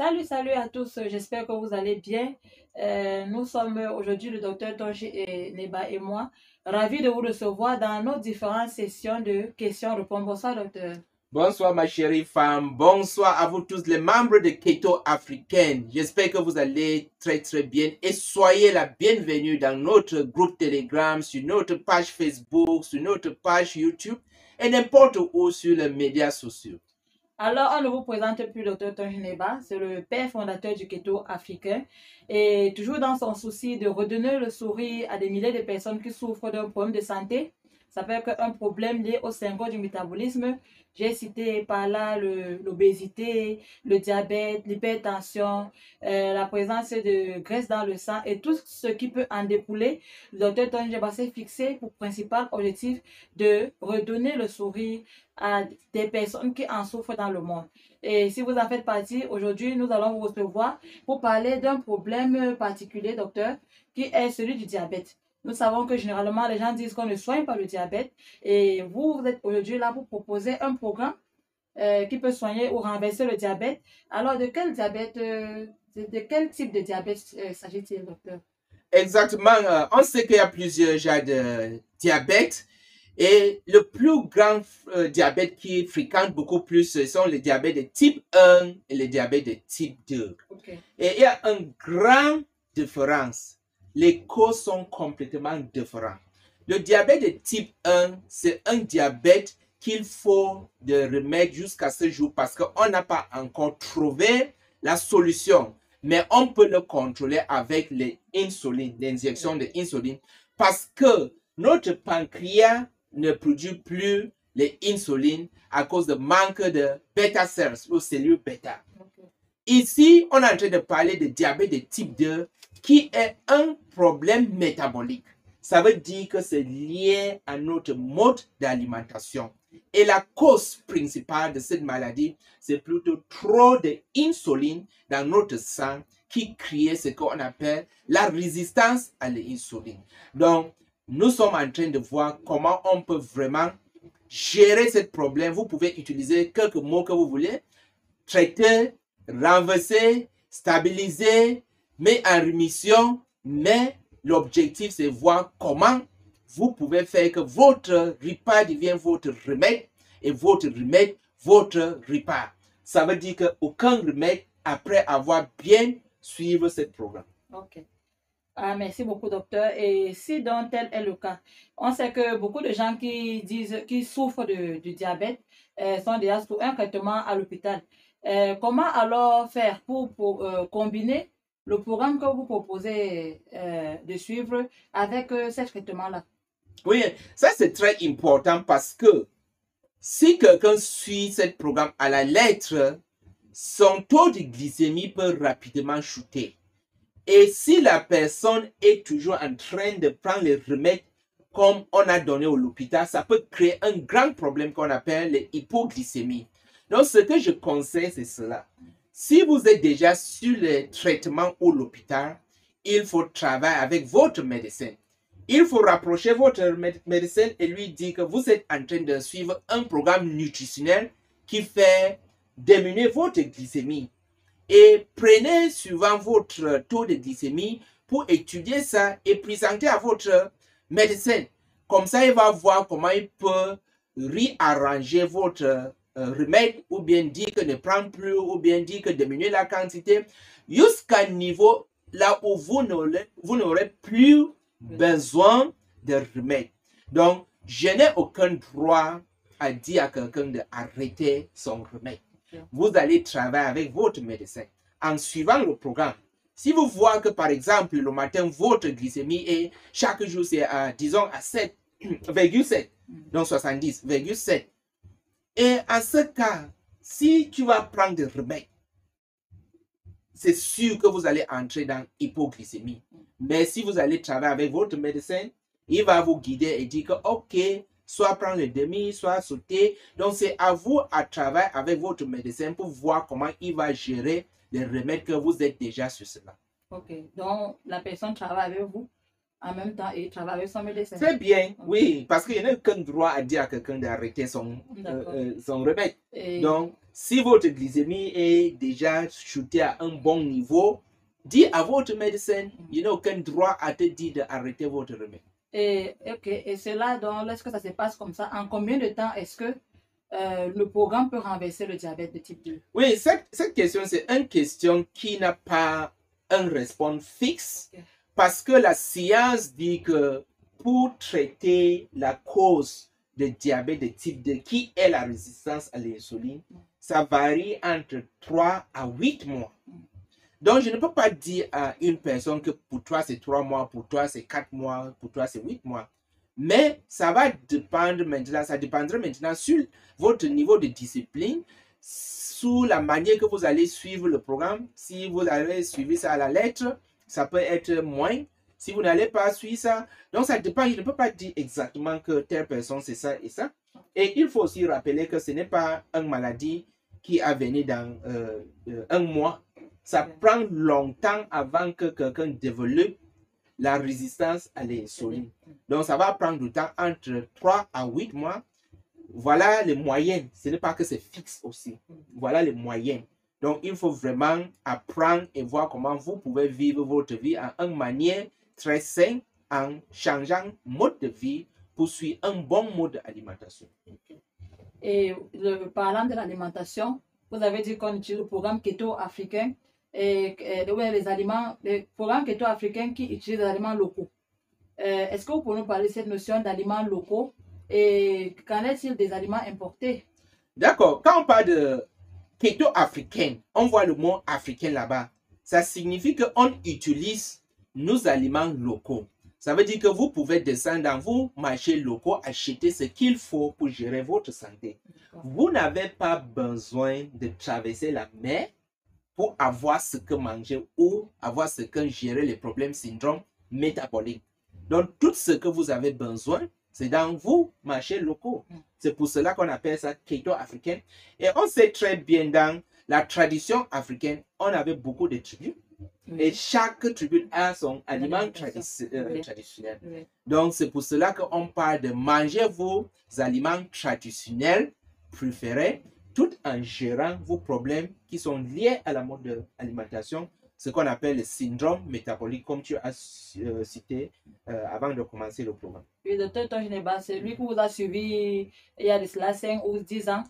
Salut, salut à tous. J'espère que vous allez bien. Nous sommes aujourd'hui le docteur Tonji et Neba et moi, ravis de vous recevoir dans nos différentes sessions de questions-réponses. Bonsoir, docteur. Bonsoir ma chérie femme, bonsoir à vous tous les membres de Keto Africaine. J'espère que vous allez très bien et soyez la bienvenue dans notre groupe Telegram, sur notre page Facebook, sur notre page YouTube et n'importe où sur les médias sociaux. Alors, on ne vous présente plus Dr Tonji Neba, c'est le père fondateur du Keto africain et toujours dans son souci de redonner le sourire à des milliers de personnes qui souffrent d'un problème de santé. Ça peut être un problème lié au syndrome du métabolisme. J'ai cité par là l'obésité, le diabète, l'hypertension, la présence de graisse dans le sang et tout ce qui peut en découler. Le docteur Tonji Neba s'est fixé pour principal objectif de redonner le sourire à des personnes qui en souffrent dans le monde. Et si vous en faites partie, aujourd'hui, nous allons vous recevoir pour parler d'un problème particulier, docteur, qui est celui du diabète. Nous savons que généralement, les gens disent qu'on ne soigne pas le diabète. Et vous êtes aujourd'hui là pour proposer un programme qui peut soigner ou renverser le diabète. Alors, de quel diabète, de quel type de diabète s'agit-il, docteur? Exactement, on sait qu'il y a plusieurs genres de diabète. Et le plus grand diabète qui fréquente beaucoup plus, ce sont les diabètes de type 1 et les diabètes de type 2. Okay. Et il y a une grande différence. Les causes sont complètement différentes. Le diabète de type 1, c'est un diabète qu'il faut de remède jusqu'à ce jour parce qu'on n'a pas encore trouvé la solution. Mais on peut le contrôler avec l'insuline, l'injection de l'insuline, parce que notre pancréas ne produit plus l'insuline à cause de manque de bêta cells ou cellules bêta. Okay. Ici, on est en train de parler de diabète de type 2 qui est un problème métabolique. Ça veut dire que c'est lié à notre mode d'alimentation. Et la cause principale de cette maladie, c'est plutôt trop d'insuline dans notre sang qui crée ce qu'on appelle la résistance à l'insuline. Donc, nous sommes en train de voir comment on peut vraiment gérer ce problème. Vous pouvez utiliser quelques mots que vous voulez. Traiter, renverser, stabiliser, mettre en rémission. Mais l'objectif, c'est voir comment vous pouvez faire que votre repas devienne votre remède et votre remède, votre repas. Ça veut dire qu'aucun remède après avoir bien suivi ce programme. Ok. Merci beaucoup, docteur. Et si donc tel est le cas, on sait que beaucoup de gens qui souffrent du diabète sont déjà sous un traitement à l'hôpital. Comment alors faire pour combiner le programme que vous proposez de suivre avec ce traitement-là? Oui, ça c'est très important parce que si quelqu'un suit ce programme à la lettre, son taux de glycémie peut rapidement chuter. Et si la personne est toujours en train de prendre les remèdes comme on a donné à l'hôpital, ça peut créer un grand problème qu'on appelle l'hypoglycémie. Donc, ce que je conseille, c'est cela. Si vous êtes déjà sur le traitement à l'hôpital, il faut travailler avec votre médecin. Il faut rapprocher votre médecin et lui dire que vous êtes en train de suivre un programme nutritionnel qui fait diminuer votre glycémie. Et prenez suivant votre taux de glycémie pour étudier ça et présenter à votre médecin. Comme ça, il va voir comment il peut réarranger votre remède ou bien dire que ne prend plus ou bien dire que diminuer la quantité jusqu'à un niveau là où vous n'aurez plus besoin de remède. Donc, je n'ai aucun droit à dire à quelqu'un d'arrêter son remède. Vous allez travailler avec votre médecin en suivant le programme. Si vous voyez que, par exemple, le matin, votre glycémie est chaque jour, c'est disons à 7,7, donc 70,7. Et en ce cas, si tu vas prendre des remèdes, c'est sûr que vous allez entrer dans l'hypoglycémie. Mais si vous allez travailler avec votre médecin, il va vous guider et dire que, ok, soit prendre le demi, soit sauter. Donc, c'est à vous à travailler avec votre médecin pour voir comment il va gérer les remèdes que vous êtes déjà sur cela. Ok, donc la personne travaille avec vous en même temps et travaille avec son médecin. C'est bien, oui, parce qu'il n'y a aucun droit à dire à quelqu'un d'arrêter son remède. Et... Donc, Si votre glycémie est déjà shootée à un bon niveau, dis à votre médecin, il n'a aucun droit à te dire d'arrêter votre remède. Et, ok, et cela, donc, lorsque ça se passe comme ça, en combien de temps est-ce que le programme peut renverser le diabète de type 2? Oui, cette question, c'est une question qui n'a pas une réponse fixe, Ok. parce que la science dit que pour traiter la cause de diabète de type 2, qui est la résistance à l'insuline, ça varie entre 3 à 8 mois. Donc, je ne peux pas dire à une personne que pour toi, c'est 3 mois, pour toi, c'est 4 mois, pour toi, c'est 8 mois. Mais ça va dépendre maintenant, ça dépendra maintenant sur votre niveau de discipline, sur la manière que vous allez suivre le programme. Si vous avez suivi ça à la lettre, ça peut être moins. Si vous n'allez pas suivre ça, donc ça dépend. Je ne peux pas dire exactement que telle personne, c'est ça et ça. Et il faut aussi rappeler que ce n'est pas une maladie qui a venu dans un mois. Ça prend longtemps avant que quelqu'un développe la résistance à l'insuline. Donc, ça va prendre du temps entre 3 à 8 mois. Voilà les moyennes. Ce n'est pas que c'est fixe aussi. Voilà les moyennes. Donc, il faut vraiment apprendre et voir comment vous pouvez vivre votre vie en une manière très saine, en changeant mode de vie pour suivre un bon mode d'alimentation. Et parlant de l'alimentation, vous avez dit qu'on utilise le programme Keto africain et les programmes Keto africains qui utilisent des aliments locaux. Est-ce que vous pouvez nous parler de cette notion d'aliments locaux et qu'en est-il des aliments importés? D'accord. Quand on parle de keto africain, on voit le mot africain là-bas. Ça signifie qu'on utilise nos aliments locaux. Ça veut dire que vous pouvez descendre dans vos marchés locaux, acheter ce qu'il faut pour gérer votre santé. Vous n'avez pas besoin de traverser la mer pour avoir ce que manger ou avoir ce que gérer les problèmes syndrome métabolique. Donc, tout ce que vous avez besoin, c'est dans vos marchés locaux. C'est pour cela qu'on appelle ça keto africain. Et on sait très bien dans la tradition africaine, on avait beaucoup de tribus. Oui. Et chaque tribu a son aliment traditionnel. Oui. Donc, c'est pour cela qu'on parle de manger vos aliments traditionnels préférés, tout en gérant vos problèmes qui sont liés à la mode d'alimentation, ce qu'on appelle le syndrome métabolique, comme tu as cité avant de commencer le programme. Oui, docteur Tongeneba, c'est lui qui vous a suivi il y a de cela 5 ou 10 ans.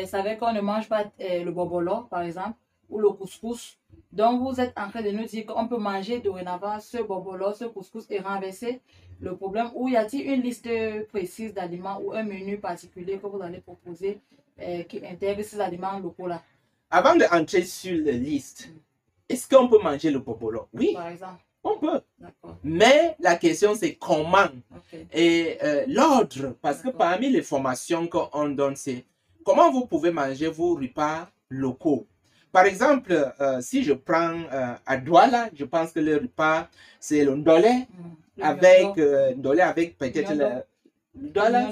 Savait qu'on ne mange pas le bobolo, par exemple, ou le couscous. Donc, vous êtes en train de nous dire qu'on peut manger dorénavant ce bobolo, ce couscous et renverser le problème. Ou y a-t-il une liste précise d'aliments ou un menu particulier que vous allez proposer qui intègre ces aliments locaux-là? Avant d'entrer sur la liste, est-ce qu'on peut manger le bobolo? Oui, par exemple. On peut. D'accord. Mais la question, c'est comment. Okay. Et l'ordre, parce que parmi les formations qu'on donne, c'est comment vous pouvez manger vos repas locaux. Par exemple, si je prends à Douala, je pense que le repas, c'est le ndolé, avec peut-être le Douala.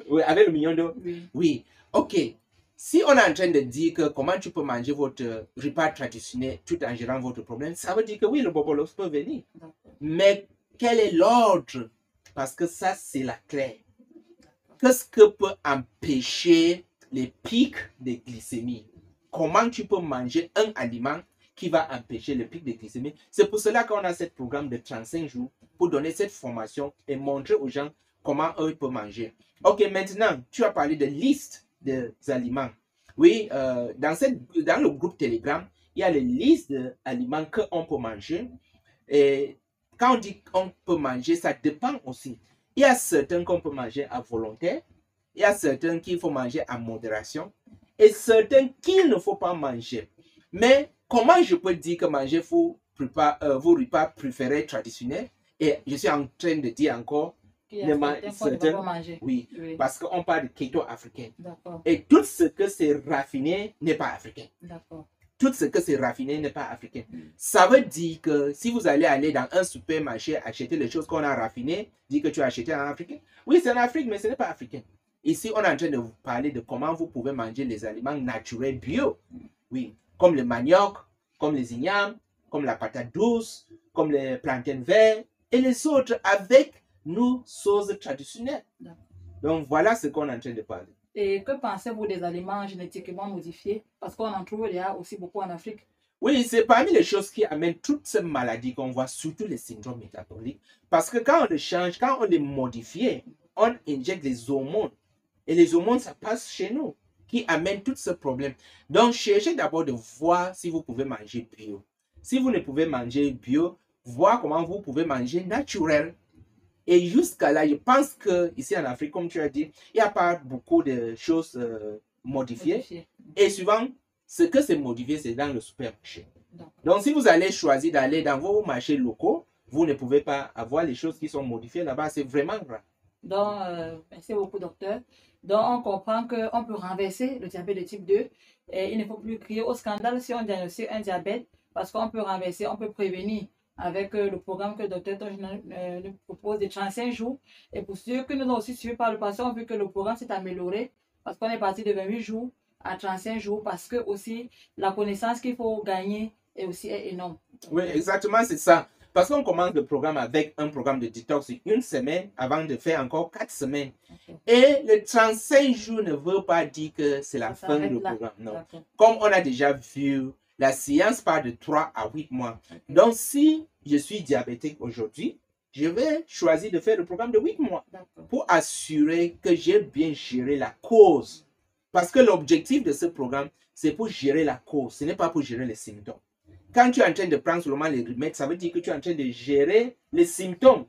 Oui, avec le mignondo. Oui. Oui. OK. Si on est en train de dire que comment tu peux manger votre repas traditionnel tout en gérant votre problème, ça veut dire que oui, le bobolo peut venir. Mais quel est l'ordre? Parce que ça, c'est la clé. Qu'est-ce que peut empêcher les pics de glycémie? Comment tu peux manger un aliment qui va empêcher le pic de glycémie? C'est pour cela qu'on a ce programme de 35 jours pour donner cette formation et montrer aux gens comment eux peuvent manger. OK, maintenant, tu as parlé de liste des aliments. Oui, dans le groupe Telegram, il y a les listes d'aliments qu'on peut manger. Et quand on dit qu'on peut manger, ça dépend aussi. Il y a certains qu'on peut manger à volonté. Il y a certains qu'il faut manger à modération. Et certains qu'il ne faut pas manger. Mais comment je peux dire que manger vos repas préférés traditionnels? Et je suis en train de dire encore, oui, parce qu'on parle de keto africain. Et tout ce que c'est raffiné n'est pas africain. Tout ce que c'est raffiné n'est pas africain. Ça veut dire que si vous allez dans un supermarché acheter les choses qu'on a raffinées, dire que tu as acheté en Afrique. Oui, c'est en Afrique, mais ce n'est pas africain. Ici, on est en train de vous parler de comment vous pouvez manger les aliments naturels bio. Oui, comme le manioc, comme les ignames, comme la patate douce, comme les plantains verts et les autres avec nos sauces traditionnelles. Donc, voilà ce qu'on est en train de parler. Et que pensez-vous des aliments génétiquement modifiés? Parce qu'on en trouve déjà aussi beaucoup en Afrique. Oui, c'est parmi les choses qui amènent toutes ces maladies qu'on voit, surtout les syndromes métaboliques. Parce que quand on les change, quand on les modifie, on injecte des hormones. Et les hormones, ça passe chez nous, qui amènent tous ces problèmes. Donc, cherchez d'abord de voir si vous pouvez manger bio. Si vous ne pouvez manger bio, voir comment vous pouvez manger naturel. Et jusqu'à là, je pense que ici en Afrique, comme tu as dit, il n'y a pas beaucoup de choses modifiées. Et souvent, ce que c'est modifié, c'est dans le supermarché. Donc, si vous allez choisir d'aller dans vos marchés locaux, vous ne pouvez pas avoir les choses qui sont modifiées là-bas. C'est vraiment rare. Donc, merci beaucoup, docteur. Donc, on comprend qu'on peut renverser le diabète de type 2. Et il ne faut plus crier au scandale si on diagnostique un diabète, parce qu'on peut renverser, on peut prévenir avec le programme que le docteur nous propose de 35 jours. Et pour ceux que nous avons aussi suivis par le passé, on a vu que le programme s'est amélioré, parce qu'on est parti de 28 jours à 35 jours, parce que aussi la connaissance qu'il faut gagner est aussi énorme. Oui, exactement, c'est ça. Parce qu'on commence le programme avec un programme de détox une semaine avant de faire encore 4 semaines. Okay. Et les 35 jours ne veut pas dire que c'est la fin du programme. Non. Comme on a déjà vu, la science parle de 3 à 8 mois. Okay. Donc, si je suis diabétique aujourd'hui, je vais choisir de faire le programme de 8 mois pour assurer que j'ai bien géré la cause. Parce que l'objectif de ce programme, c'est pour gérer la cause, ce n'est pas pour gérer les symptômes. Quand tu es en train de prendre seulement les remèdes, ça veut dire que tu es en train de gérer les symptômes.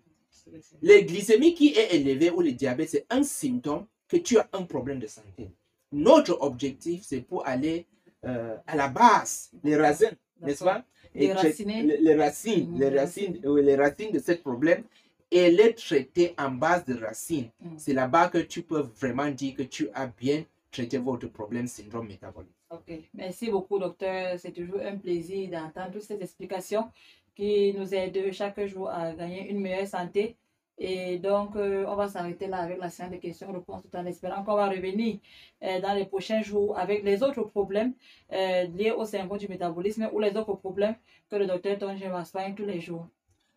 Les glycémies qui est élevée ou le diabète, c'est un symptôme que tu as un problème de santé. Notre objectif, c'est pour aller à la base, les racines, n'est-ce pas? Les racines de ce problème et les traiter en base de racines. C'est là-bas que tu peux vraiment dire que tu as bien traité votre problème syndrome métabolique. Ok, merci beaucoup, docteur. C'est toujours un plaisir d'entendre toutes ces explications qui nous aident chaque jour à gagner une meilleure santé. Et donc, on va s'arrêter là avec la séance de questions-réponses tout en espérant qu'on va revenir dans les prochains jours avec les autres problèmes liés au syndrome du métabolisme ou les autres problèmes que le docteur Tonje va soigner tous les jours.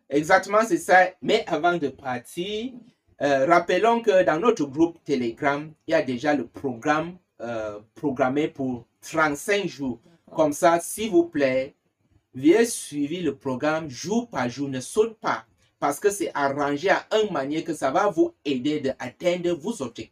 Exactement, c'est ça. Mais avant de partir, rappelons que dans notre groupe Telegram, il y a déjà le programme programmé pour 35 jours. Comme ça, s'il vous plaît, veuillez suivre le programme jour par jour. Ne saute pas parce que c'est arrangé à une manière que ça va vous aider d'atteindre vos objectifs.